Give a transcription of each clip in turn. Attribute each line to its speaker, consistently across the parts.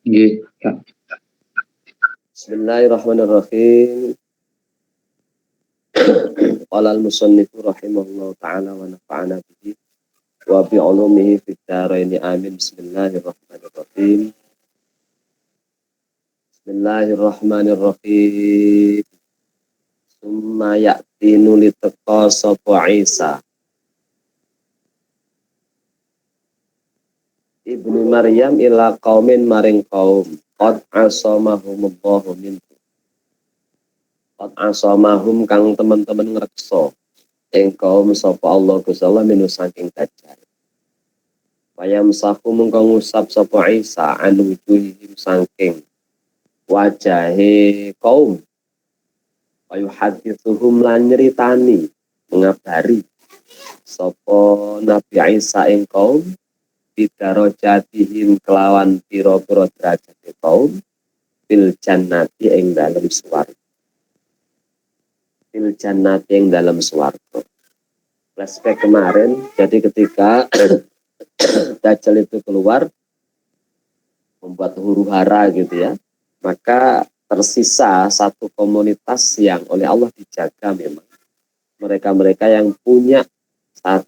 Speaker 1: Nggih, Kak.
Speaker 2: Bismillahirrahmanirrahim. Qala al-musannifu rahimahullahu ta'ala wa nafa'ana bihi wa bi 'ulumihi fid dharain amin. Bismillahirrahmanirrahim. Bismillahirrahmanirrahim. Summa ya'tinu litqa sapa Isa ibnu Maryam ila qaumin maring kaum qad asamahumullahu min qad asamahum kang teman-teman ngrekso ing kaum sapa Allah Gusti Allah minu saking dajjal. Payam saku mengko ngusap sapa Isa anu wujuhihim saking wajahe kaum. Payu hadithuhum lan nyeritani ngabari sapa Nabi Isa ing kaum bidarajatihim kelawan pira-pira derajat kaum fil jannati ing dalem swarga. Fil jannati ing dalem swarga. Flashback kemarin, jadi ketika Dajjal itu keluar membuat huru-hara gitu ya, maka tersisa satu komunitas yang oleh Allah dijaga memang. Mereka-mereka yang punya satu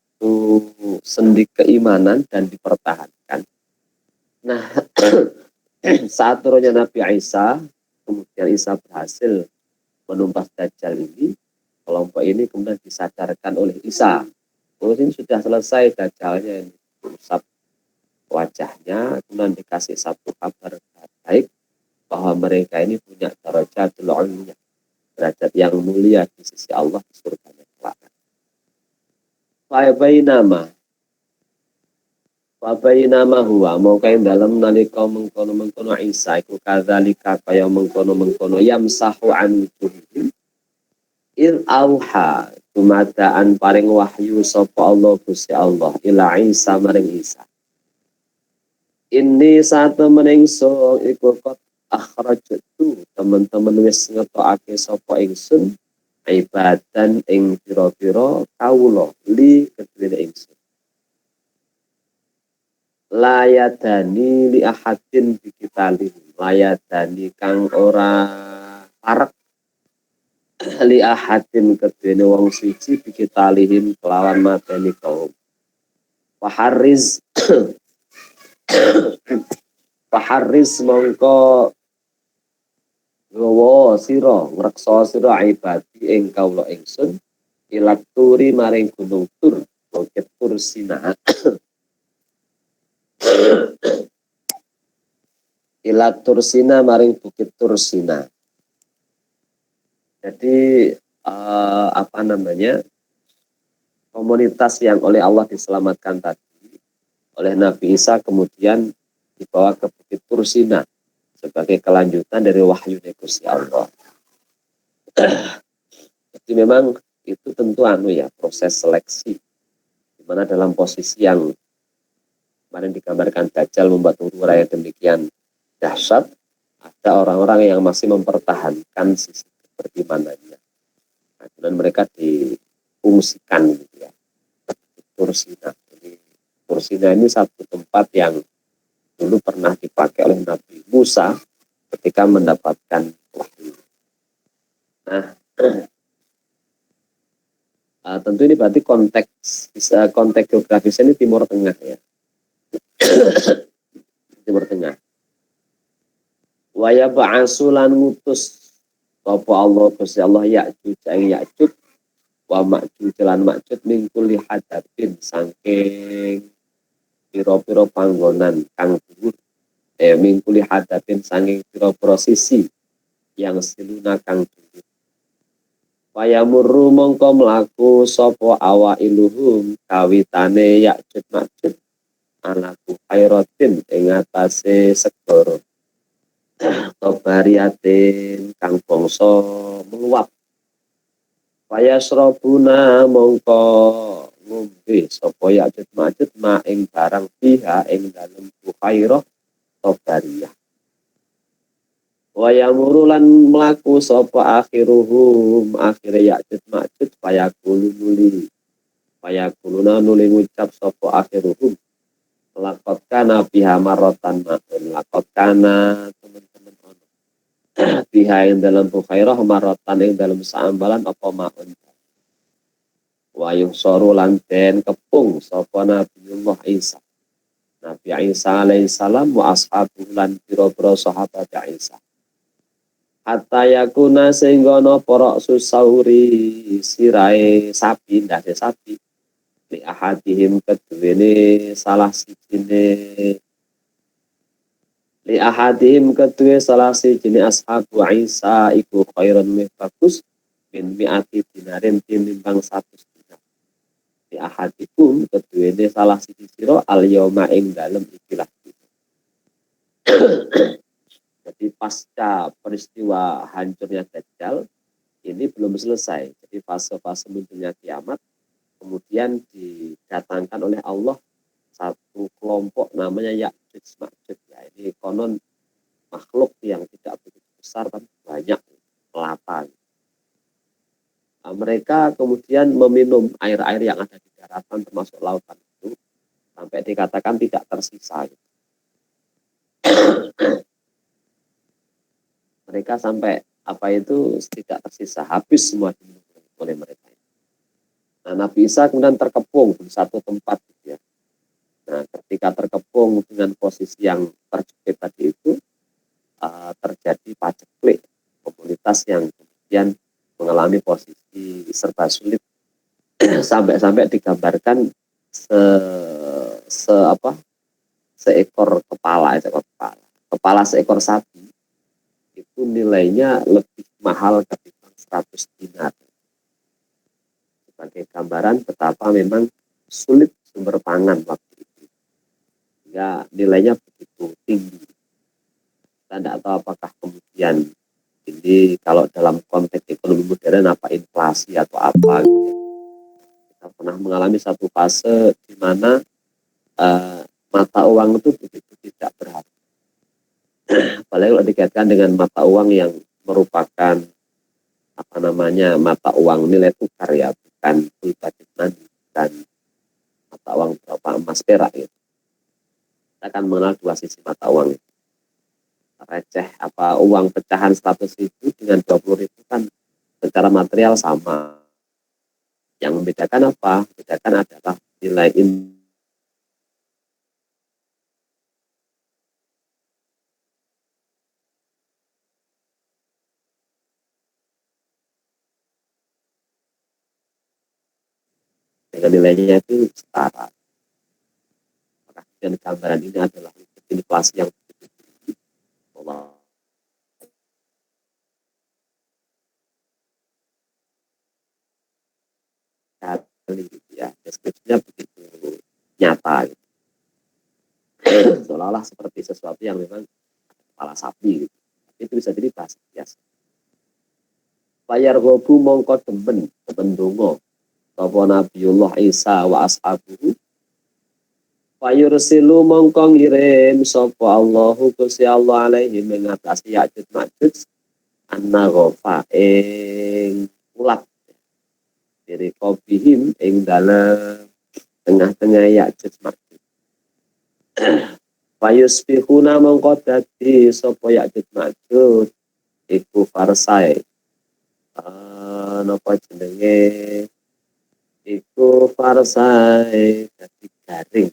Speaker 2: sendi keimanan dan dipertahankan. Nah, saat turunnya Nabi Isa, kemudian Isa berhasil menumpas Dajjal ini, kelompok ini kemudian disadarkan oleh Isa. Terus ini sudah selesai Dajjalnya ini, usap wajahnya, kemudian dikasih satu kabar baik bahwa mereka ini punya darajatul uliyah, derajat yang mulia di sisi Allah di surga kelak. Fabainama huwa mau kain dalam nalika mengkono Isa iku kadzalika kaya mengkono yamsahu an wujuhihim il auha dumadaan paring wahyu sapa Allah Gusti Allah ila Isa maring Isa. Ini satu meningso iku kot akhrajtu teman-teman wis ngetokake sapa ingsun ibadan ing pira-pira kawula li kedene ingsun. Layadani li ahadin bikitalih, layadani kang ora parek li ahadin kedene wong siji bikitalihin kelawan mateni kaum. Faharris mongko gowo sira ngreksa sira ibadi ing kawula ingsun ilat turi maring gunung Tur bukit Tur Sina. Ilat Tursina maring bukit Tursina. Jadi komunitas yang oleh Allah diselamatkan tadi oleh Nabi Isa kemudian dibawa ke bukit Tursina sebagai kelanjutan dari wahyu Gusti Allah. Jadi memang itu tentu proses seleksi di mana dalam posisi yang kemarin digambarkan Dajjal membuat huru-hara yang demikian dahsyat, ada orang-orang yang masih mempertahankan sisi berimanannya. Nah, dan mereka diungsikan gitu ya. Tursina. Jadi Tursina ini satu tempat yang dulu pernah dipakai oleh Nabi Musa ketika mendapatkan wahyu. Nah, tentu ini berarti konteks geografisnya ini Timur Tengah ya. Timur Tengah. Waya ba'asulan ngutus apa Allah Gusti Allah Ya'juj ing Ya'juj wa Ma'juj lan Ma'juj min kulli hadabin saking pira-pira panggonan kang dhuwur min kulli hadabin saking pira-pira sisi yang siluna kang dhuwur. Waya murru mongko mlaku sapa awailuhum kawitane Ya'juj Ma'juj ala buhairatin ing atase segara Tobariatin kang bangsa meluap. Payasrobuna mongko ngombe sapa Ya'juj Ma'juj ma ing barang fiha ing dalem buhairah Tobariyah. Wayamuru lan mlaku sapa akhiruhum akhire Ya'juj Ma'juj payakulu nuli. Payakuluna nuli ngucap sapa akhiruhum lakot kana biha marotan ma'un. Lakot kana teman-teman ono biha yang dalam bukhairah marotan yang dalam saambalan apa ma'un. Wayuh soru lanten kepung sapa Nabiullah Isa. Nabi Isa alaihissalam wa ashabu lan pira-pira sahabat Isa. Hatta yakuna sehingga no porok susauri sirai sapi, ndase sapi. Li ahadihim keduwene salah sijine li ahadihim kedue salah sijine ashabu Isa iku khairon meh bagus min mi'ati dinarin tinimbang 100 dinar. Li ahadikum keduwene salah siji sira al yauma ing dalem ikilah. Jadi pasca peristiwa hancurnya Dajjal ini belum selesai. Jadi fase-fase munculnya kiamat kemudian didatangkan oleh Allah satu kelompok namanya Ya'juj Ma'juj. Ya, ini konon makhluk yang tidak begitu besar tapi banyak melata. Nah, mereka kemudian meminum air-air yang ada di daratan termasuk lautan itu sampai dikatakan tidak tersisa. Mereka sampai apa itu tidak tersisa, habis semua diminum oleh mereka. Nah, Nabi Isa kemudian terkepung di satu tempat gitu ya. Nah, ketika terkepung dengan posisi yang terjepit tadi itu terjadi paceklik komunitas yang kemudian mengalami posisi serba sulit sampai-sampai digambarkan seekor kepala seekor sapi itu nilainya lebih mahal ketimbang 100 dinar. Sebagai gambaran betapa memang sulit sumber pangan waktu itu. Ya, nilainya begitu tinggi. Kita tidak tahu apakah kemudian ini kalau dalam konteks ekonomi modern apa inflasi atau apa. Gitu. Kita pernah mengalami satu fase di mana mata uang itu begitu tidak berharga. Apalagi kalau dikaitkan dengan mata uang yang merupakan mata uang nilai tukar ya, bukan budget money dan mata uang berapa emas perak gitu. Kita akan mengenal dua sisi mata uang itu. Receh uang pecahan 100.000 dengan 20.000 kan secara material sama. Yang membedakan apa? Membedakan adalah nilai dengan nilainya itu setara. Dan gambaran ini adalah inflasi yang tinggi. Ya, deskripsinya begitu nyata gitu. Seolah-olah seperti sesuatu yang memang kepala sapi gitu. Itu bisa jadi bahasa biasa. Bayar gobu mongko demen dongo sapa Nabiullah Isa wa ashabuhu. Fayursilu mongko ngirim sapa Allahu Gusti Allah alaihi mengatasi Ya'juj Ma'juj an-naghafa ing ulat dari qobihim ing dalem tengah-tengah Ya'juj Ma'juj. Fayusbihuna mongko dadi sapa Ya'juj Ma'juj iku farsai napa jenenge iku farsai dadi garing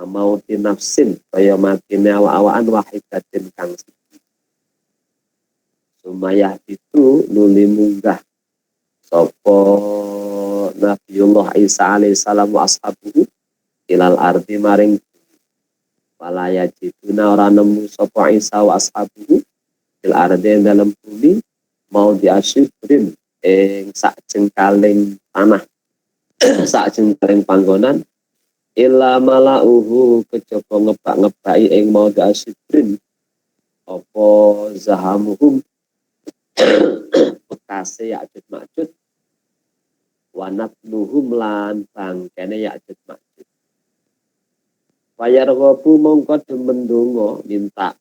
Speaker 2: mau dinafsin kaya matine awak-awakan wahidatin kang siji. Sumayah itu nuli munggah sapa Nabiullah Isa alaihissalam wa ashabuhu ilal ardi maring walaya jiduna ora nemu sapa Isa wa ashabuhu il ardi dalam bumi mau diasyibrin ing sak jengkaling tanah sak jengkaling panggonan illa malauhu kejaba ngebak-ngebaki ing mau diasyibrin apa zahamuhum bekase Ya'juj Ma'juj wanat nuhum lan bangkene Ya'juj Ma'juj. Bayar gobu mongko demen donga minta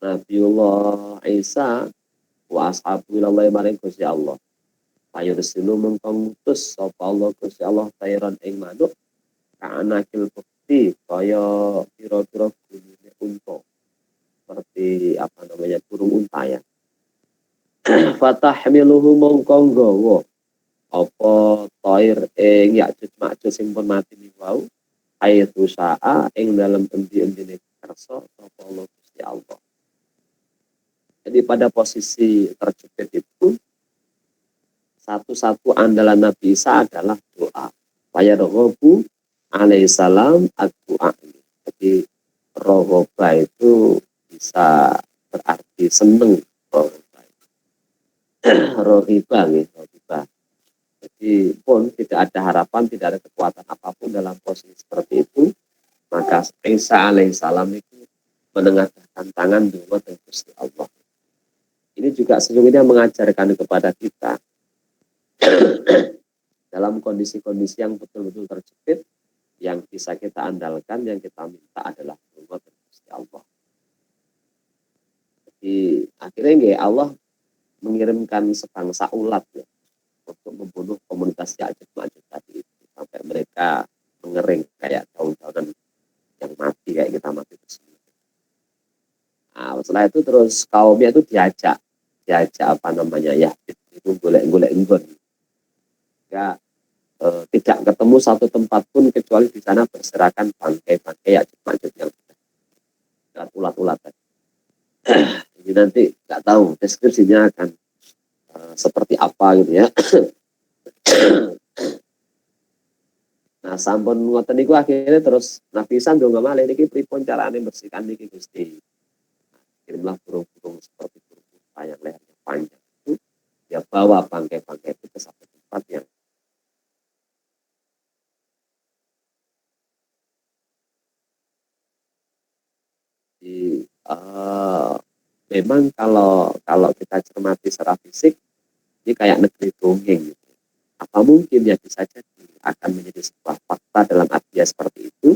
Speaker 2: Nabiullah Isa wa ashabu ilallahi maring Gusti Allah. Fayursilu mongko ngutus sapa Allah Gusti Allah tayran ing manuk kanakil naqati kaya pira-pira bunine unta, seperti apa namanya burung unta ya. Fatahmiluhu mongko nggawa apa toir ing Ya'juj Ma'juj sing pun mati niku ayatu sa'a ing dalam endi-endine kersa sapa Allah Gusti Allah. Jadi pada posisi terjepit itu satu-satu andalan Nabi Isa adalah doa. Fayarghabu alaihissalam ad-du'a. Jadi rohoba itu bisa berarti seneng. Rohiba nih, rohiba. Jadi pun tidak ada harapan, tidak ada kekuatan apapun dalam posisi seperti itu, maka Isa alaihissalam itu menengadahkan tangan doa dan Gusti Allah. Ini juga sesungguhnya mengajarkan kepada kita dalam kondisi-kondisi yang betul-betul terjepit, yang bisa kita andalkan, yang kita minta adalah doa dan Gusti Allah. Jadi akhirnya Allah mengirimkan sebangsa ulat ya, untuk membunuh komunitas Ya'juj Ma'juj tadi itu, sampai mereka mengering kayak daun-daunan yang mati kayak kita mati tersebut. Nah, setelah itu terus kaumnya itu diajak apa namanya ya, itu golek-golek enggon. Ya, tidak ketemu satu tempat pun kecuali di sana berserakan bangkai-bangkai Ya'juj Ma'juj yang ulat-ulat tadi. Jadi nanti nggak tahu deskripsinya akan seperti apa gitu ya. Nah, sampun ngoten niku akhirnya terus Nabi Isa ndonga malih niki pripun carane bersihkan niki Gusti. Kirimlah burung-burung seperti burung yang lehernya panjang itu, dia bawa bangkai-bangkai itu ke satu tempat yang di memang kalau kita cermati secara fisik ini kayak negeri dongeng gitu. Apa mungkin ya bisa jadi akan menjadi sebuah fakta dalam artian seperti itu,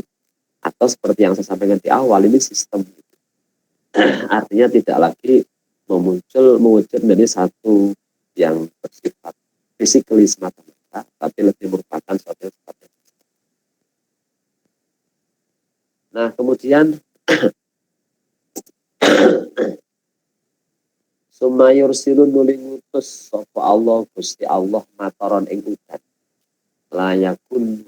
Speaker 2: atau seperti yang saya sampaikan di awal ini sistem gitu. Artinya tidak lagi mewujud menjadi satu yang bersifat fisikali semata-mata, tapi lebih merupakan suatu yang sifatnya. Nah, kemudian Sumayur silun nuli ngutus sapa Allah Gusti Allah mataron ing udan. Layakun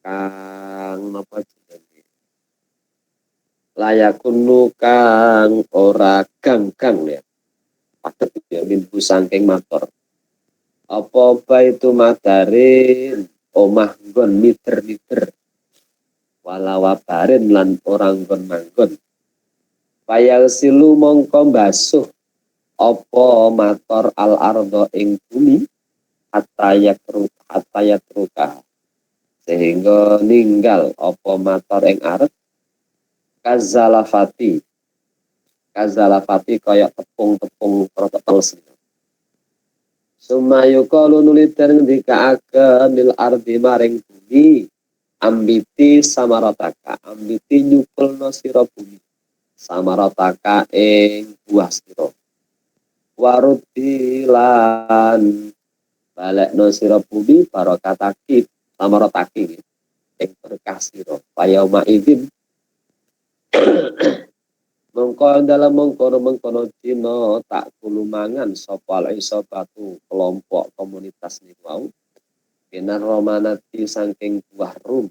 Speaker 2: kang napa jenenge? Layakun kang ora ganggang ya. Padhet ya minhu saking mator. Apa itu madarin omah nggon miter-miter. Walawabarin lan orang nggon manggon. Payal silu mongko basuh apa mator al ardo ing bumi hatayat ruka sehingga ninggal apa mator ing aret kazalafati kaya tepung-tepung teles. Sumayuka lunuliten dikaaken lil ardi maring bumi ambiti samarataka ambiti nyukulna sira bumi samarataka ing buah sira warudilan balekno sira bumi barokataki samarataki ing berkah sira payauma idzin mongko dalam mengkono dina tak kulumangan sapa isabatu kelompok komunitas niku binar romanati saking buah rum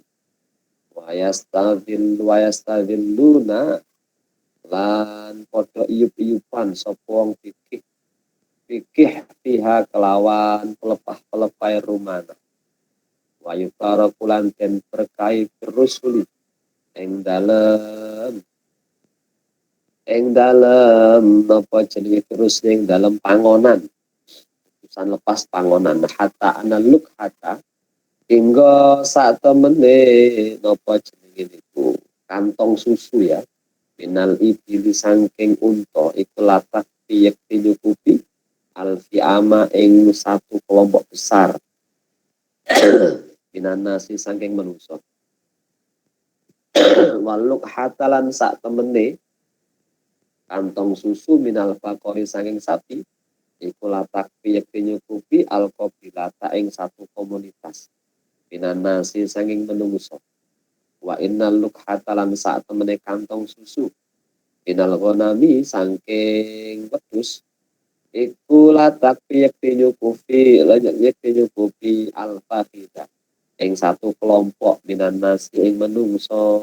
Speaker 2: wayastadilluna lan padha iyup-iyupan sapa wong fikih pihak kelawan pelepah-pelepai rumana wayutara kulan den berkai berusuli ing dalem napa jenenge terus ing dalem pangonan urusan lepas pangonan hatta analuk hatta hingga sak temene napa jenenge niku kantong susu ya minal ibili saking unta iku latak piyek tinyukupi alfiama ing satu kelompok besar minanasi saking manusia waluk hatalan sak temene kantong susu minal fakori saking sapi iku latak piyek tinyukupi alkobilata ing satu komunitas minanasi saking manusia Wa innal lukhata lan sak temene kantong susu minal ghanami saking wedhus iku latak yakti nyukupi al-fahida ing satu kelompok minan nasi ing menungso.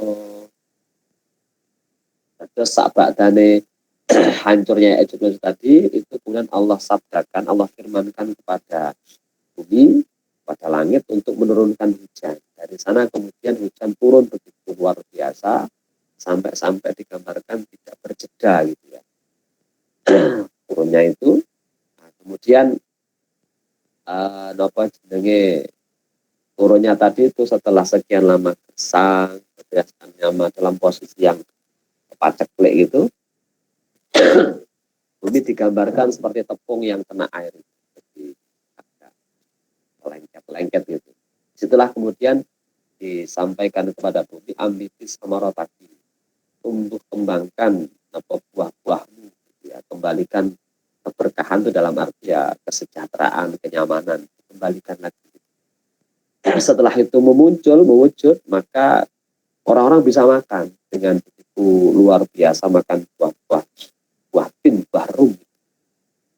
Speaker 2: Terus sabadane hancurnya Egypt tadi itu kemudian Allah sabdakan, Allah firmankan kepada bumi, pada langit untuk menurunkan hujan. Dari sana kemudian hujan turun begitu luar biasa sampai digambarkan tidak berjeda gitu ya. Turunnya itu, nah, kemudian nopo jenenge turunnya tadi itu setelah sekian lama gersang, berdasarkan nyama dalam posisi yang ceklek gitu, bumi digambarkan seperti tepung yang kena air, jadi agak lengket gitu. Setelah kemudian disampaikan kepada bumi ambitis samarotaki, tumbuh kembangkan apa buah-buahmu, gitu ya. Kembalikan keberkahan itu dalam arti ya kesejahteraan, kenyamanan, kembalikan lagi. Setelah itu mewujud, maka orang-orang bisa makan dengan begitu luar biasa, makan buah tin, buah rum,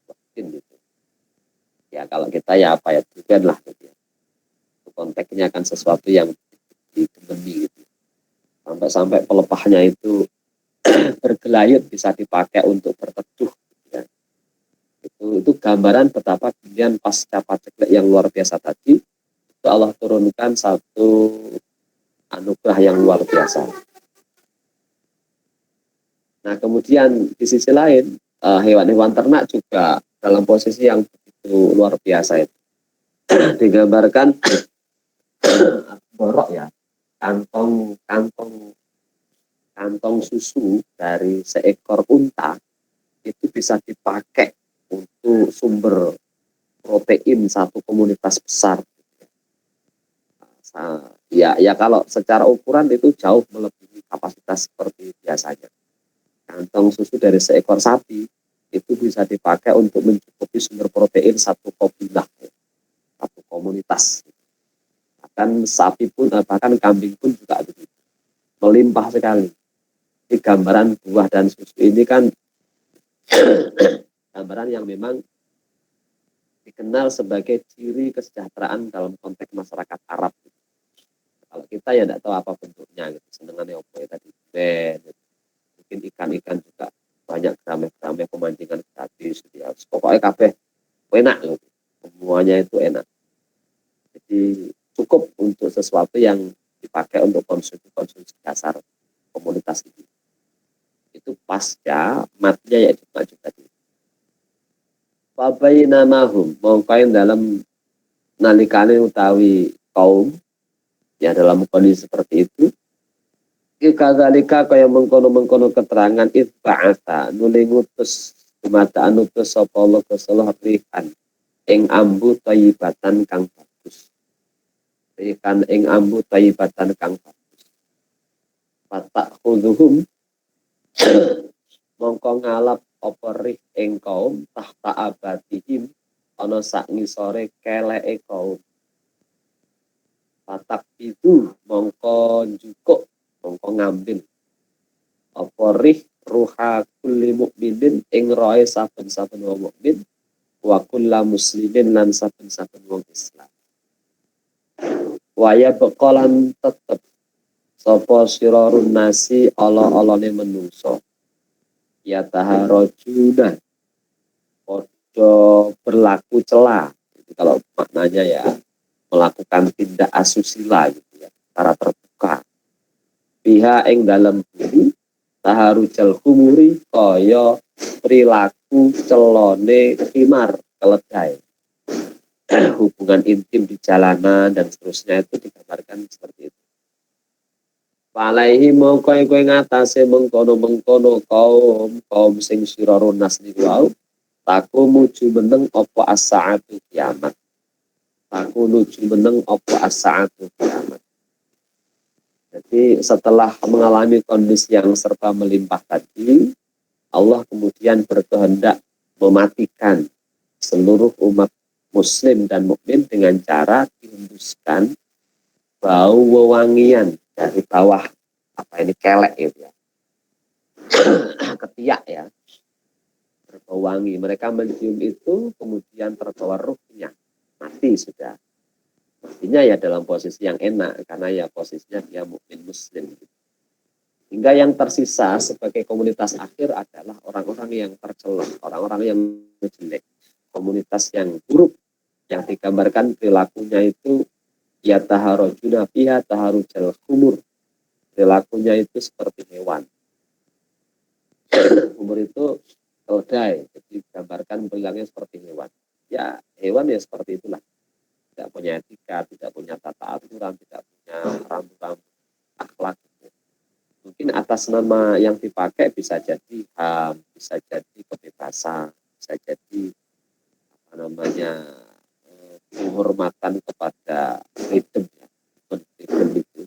Speaker 2: buah tin gitu. Ya kalau kita ya apa ya durian lah gitu ya. Konteksnya akan sesuatu yang digemeni gitu. Sampai pelepahnya itu bergelayut bisa dipakai untuk berteduh. Gitu ya. Itu gambaran betapa kemudian pasca paceklik yang luar biasa tadi itu Allah turunkan satu anugerah yang luar biasa. Nah kemudian di sisi lain hewan-hewan ternak juga dalam posisi yang begitu luar biasa itu. Digambarkan borok ya, kantong susu dari seekor unta itu bisa dipakai untuk sumber protein satu komunitas besar. Ya kalau secara ukuran itu jauh melebihi kapasitas seperti biasanya. Kantong susu dari seekor sapi itu bisa dipakai untuk mencukupi sumber protein satu kabilah, satu komunitas. Bahkan sapi pun, bahkan kambing pun juga begitu. Melimpah sekali. Di gambaran buah dan susu ini kan gambaran yang memang dikenal sebagai ciri kesejahteraan dalam konteks masyarakat Arab. Kalau kita ya tidak tahu apa bentuknya, gitu. Senengannya apa ya tadi, gitu. Mungkin ikan-ikan juga banyak keramik-keramik pemancingan gratis. Gitu ya. Pokoknya kabeh enak loh, semuanya itu enak. Jadi cukup untuk sesuatu yang dipakai untuk konsumsi dasar komunitas ini. Itu pasca matinya ya maju tadi. Fabaina mahum mongkain dalam nalikane utawi kaum ya dalam kondisi seperti itu. Ikadzalika kaya mengkono-mengkono keterangan itba'atha nuli ngutus dumadaan utus sapa Allah keseluruh rihan ing ambu thayyibatan kang bagus. Rihan ing ambu thayyibatan kang bagus. Patak khuduhum mongko ngalap apa rih ing kaum tahta abadihim ana sak ngisore keleke kaum. Patak itu mongko njukuk mongko ngambil apa rih ruha kulli mukminin ing roe saben-saben wong mukmin wa kullu muslimin lan saben-saben wong Islam. Waya bekalan tetep sapa sirarun nasi ala-alane menungso. Ya taharojuna podo berlaku celah. Kalau maknanya ya melakukan tindak asusila gitu ya, secara terbuka. Pihak ing dalam bumi taharujal humuri kaya perilaku celone khimar keledai. Hubungan intim di jalanan dan seterusnya itu digambarkan seperti itu. Palaihi mongko kowe ngatasé mengkono-mengkono kaum sing sira runas niku wau taku muju meneng apa as-saatu kiamat. Taku nuju meneng apa as-saatu kiamat. Jadi setelah mengalami kondisi yang serba melimpah tadi, Allah kemudian berkehendak mematikan seluruh umat muslim dan mukmin dengan cara dihembuskan bau wewangian dari bawah apa ini kelek gitu ya. Ketiak ya, berbau wangi. Mereka mencium itu kemudian terbawa ruhnya, mati sudah. Matinya ya dalam posisi yang enak karena ya posisinya dia mukmin muslim. Hingga yang tersisa sebagai komunitas akhir adalah orang-orang yang tercela, orang-orang yang jelek, komunitas yang buruk, yang digambarkan perilakunya itu ya taharujuna fiha taharujal khumur. Perilakunya itu seperti hewan. Umur itu keledai, jadi digambarkan perilakunya seperti hewan. Ya hewan ya seperti itulah. Tidak punya etika, tidak punya tata aturan, tidak punya rambu-rambu akhlak. Mungkin atas nama yang dipakai bisa jadi HAM, bisa jadi kebebasan, bisa jadi apa namanya penghormatan kepada freedom ya, freedom itu,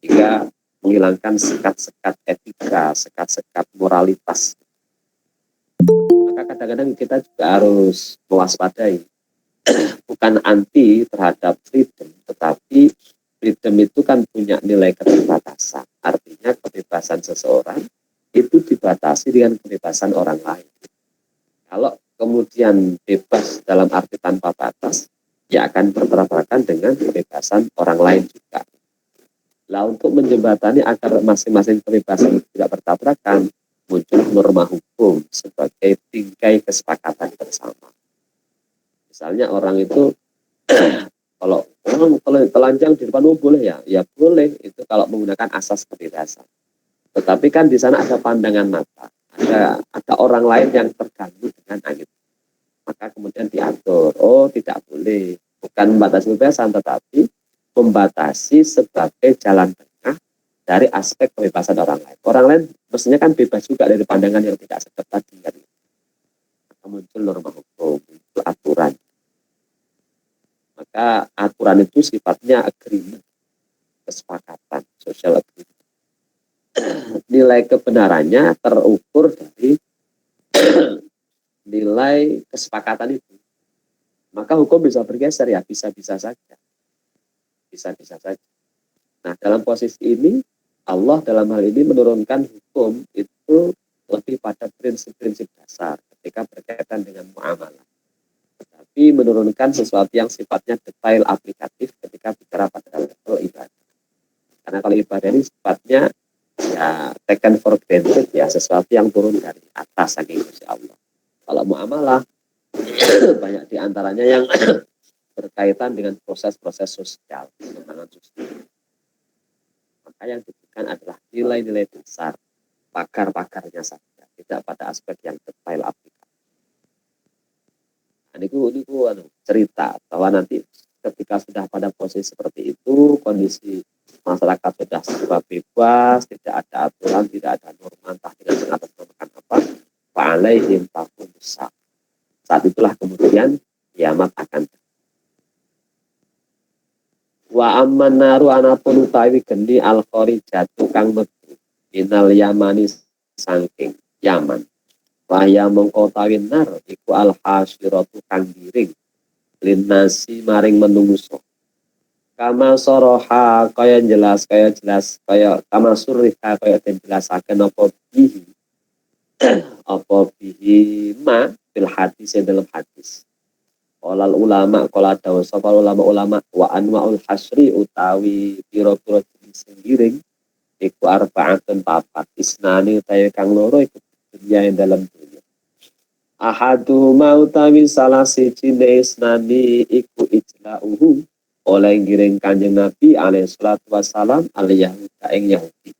Speaker 2: hingga menghilangkan sekat-sekat etika, sekat-sekat moralitas. Maka kadang-kadang kita juga harus mewaspadai, bukan anti terhadap freedom, tetapi freedom itu kan punya nilai keterbatasan. Artinya kebebasan seseorang itu dibatasi dengan kebebasan orang lain. Kalau kemudian bebas dalam arti tanpa batas, ya akan bertabrakan dengan kebebasan orang lain juga. Lah untuk menjembatani agar masing-masing kebebasan itu tidak bertabrakan, muncul norma hukum sebagai bingkai kesepakatan bersama. Misalnya orang itu kalau telanjang di depan umum boleh ya, ya boleh itu kalau menggunakan asas kebebasan. Tetapi kan di sana ada pandangan mata, ada orang lain yang terganggu dengan angin. Maka kemudian diatur, oh tidak boleh, bukan membatasi kebebasan, tetapi membatasi sebagai jalan tengah dari aspek kebebasan orang lain. Orang lain mestinya kan bebas juga dari pandangan yang tidak sedap tadi. Maka muncul norma hukum, muncul aturan. Maka aturan itu sifatnya agreement, kesepakatan, social agreement. Nilai kebenarannya terukur dari nilai kesepakatan itu. Maka hukum bisa bergeser ya, bisa-bisa saja. Bisa-bisa saja. Nah, dalam posisi ini, Allah dalam hal ini menurunkan hukum itu lebih pada prinsip-prinsip dasar ketika berkaitan dengan muamalah. Tapi menurunkan sesuatu yang sifatnya detail aplikatif ketika bicara pada level ibadah. Karena kalau ibadah ini sifatnya ya taken for granted ya, sesuatu yang turun dari atas saking Gusti Allah. Kalau muamalah banyak diantaranya yang berkaitan dengan proses-proses sosial, pengembangan sosial. Maka yang dibutuhkan adalah nilai-nilai dasar, pakar-pakarnya saja, tidak pada aspek yang detail aplikatif. Ini cerita bahwa nanti ketika sudah pada posisi seperti itu, kondisi masyarakat sudah serba bebas, tidak ada aturan, tidak ada norma, entah dengan mengatasnamakan apa, fa'alaihim taqum besar. Saat itulah kemudian kiamat akan wa amman naru anapun utawi geni al-khori jatuh kang metu minal yamani sangking Yaman. Wahya mengkotawin nar iku al-hasyiratu kang giring linasi maring menungso. Kama soroha kaya jelas kama surriha kaya dijelasaken apa bihi ma fil hadis dalam hadis. Qolal ulama qala dawu sapa ulama wa anwaul hasri utawi pira-pira jenis giring iku arba'atun papat isnani utawi kang loro iku dunia yang dalam dunia. Ahadu mautawi salah siji isnani iku ijla'uhu oleh giring Kanjeng Nabi alaihi salatu wassalam al-Yahuda ing Yahudi.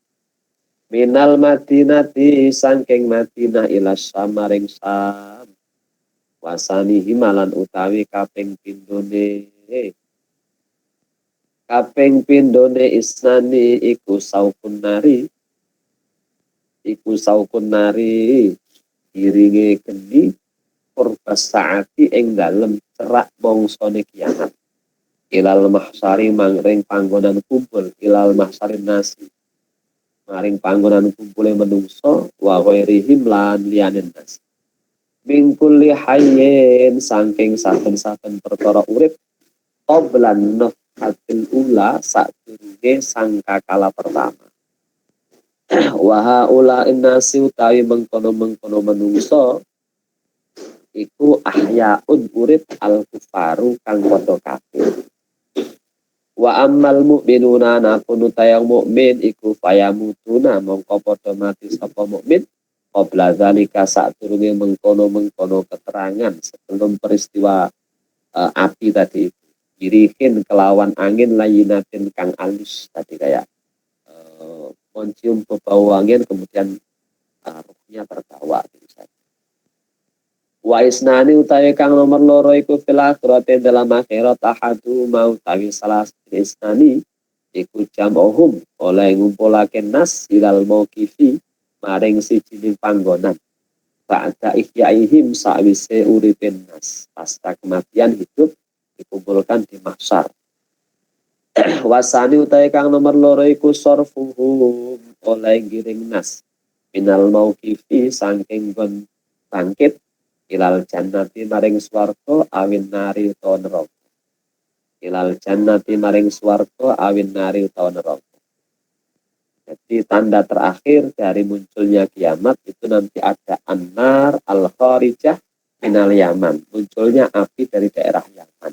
Speaker 2: Minal Madinati sangking Madinah ila samaring Sam wasani himalan utawi kaping pindone isnani iku saukun nari iringe geni purbas saati ing dalem cerak mongsone kiamat ilal mahsari mangring panggonan kumpul ilal mahsari nasi maring panggonan kumpule menungso wa ghairihim lan liyanin nasi mingkuli hayyin saking saben-saben perkara urip qablan nafhatil ula sadurunge sangkakala pertama. Wa ula innasi utawi mengkono-mengkono manungsa iku ahyaun urip al kufaru kang padha kafir. Wa ammal mu'minuna napun tayang mukmin iku fayamutuna mongko padha mati sapa mukmin qabla zalika sadurunge mengkono-mengkono keterangan sebelum peristiwa api tadi itu. Dirihin kelawan angin layinatin kang alus tadi kayak mencium bau angin kemudian ruhnya terbawa gitu saja. Wa isnani utawi kang nomor loro iku fil akhirati dalam akhirat ahadu mau tawi salah isnani iku jam'uhum oleh ngumpulake nas ilal mauqifi maring siji panggonan ba'da ihyaihim sa'wise uripin nas pasca kematian hidup dikumpulkan di mahsyar. Wasani utawi kang nomor loro iku sorfuhum oleh giring nas minal mauqifi saking gon bangkit ilal jannati maring swarga awin nari utawa neraka. Ilal jannati maring swarga awin nari utawa neraka. Jadi tanda terakhir dari munculnya kiamat itu nanti ada an-nar al-kharijah minal Yaman, munculnya api dari daerah Yaman.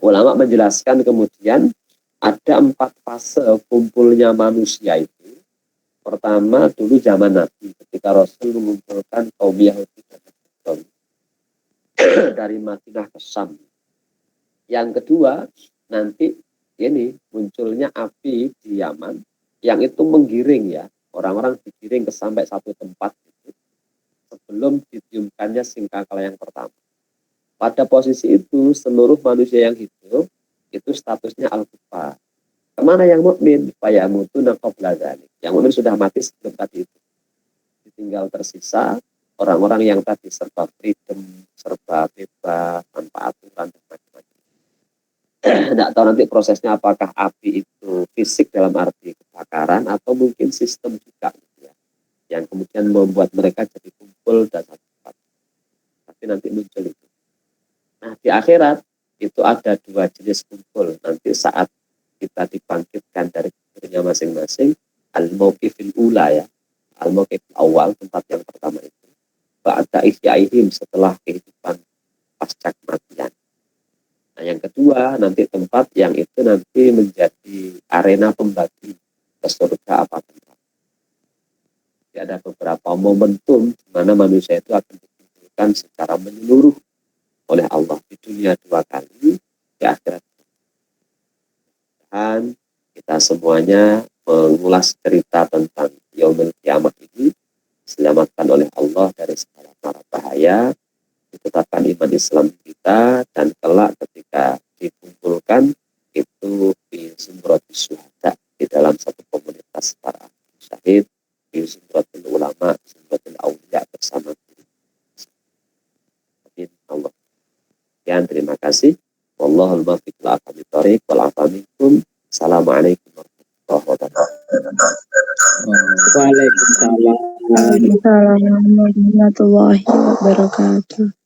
Speaker 2: Ulama menjelaskan kemudian ada 4 fase kumpulnya manusia itu. Pertama dulu zaman Nabi ketika Rasul mengumpulkan kaum Yahudi dan Nasrani dari Madinah ke Syam. Yang kedua nanti ini munculnya api di Yaman yang itu menggiring ya, orang-orang digiring ke sampai satu tempat itu, sebelum ditiupkannya sangkakala yang pertama. Pada posisi itu seluruh manusia yang hidup itu statusnya al-kufar. Kemana yang mukmin? Fayamutuna qabla dzalik. Yang mukmin sudah mati sebelum tadi itu. Tinggal tersisa orang-orang yang tadi serba freedom, serba bebas, tanpa aturan dan macam-macam. Tidak tahu nanti prosesnya apakah api itu fisik dalam arti kebakaran atau mungkin sistem juga gitu ya, yang kemudian membuat mereka jadi kumpul dan satu tempat. Tapi nanti muncul itu. Nah di akhirat itu ada 2 jenis kumpul nanti saat kita dibangkitkan dari kuburnya masing-masing. Al-mauqifil ula ya, al-mauqifil awal, tempat yang pertama itu ba'da ihyaihim, setelah kehidupan pasca kematian. Nah yang kedua nanti tempat yang itu nanti menjadi arena pembagi ke surga apa tempat. Jadi ada beberapa momentum di mana manusia itu akan dikumpulkan secara menyeluruh oleh Allah di dunia 2 kali, di akhirat. Dan kita semuanya mengulas cerita tentang yaumul kiamat ini diselamatkan oleh Allah dari segala mara bahaya, ditetapkan iman Islam kita, dan kelak ketika dikumpulkan itu di zumratis syuhada, di dalam satu komunitas para syahid, di zumratul ulama, zumratul auliya bersama diri. Amin Allah. Sekian, terima kasih. Wallahul muwaffiq ila aqwamit thoriq wal afa minkum. Assalamualaikum warahmatullahi wabarakatuh.
Speaker 1: Waalaikumsalam warahmatullahi wabarakatuh.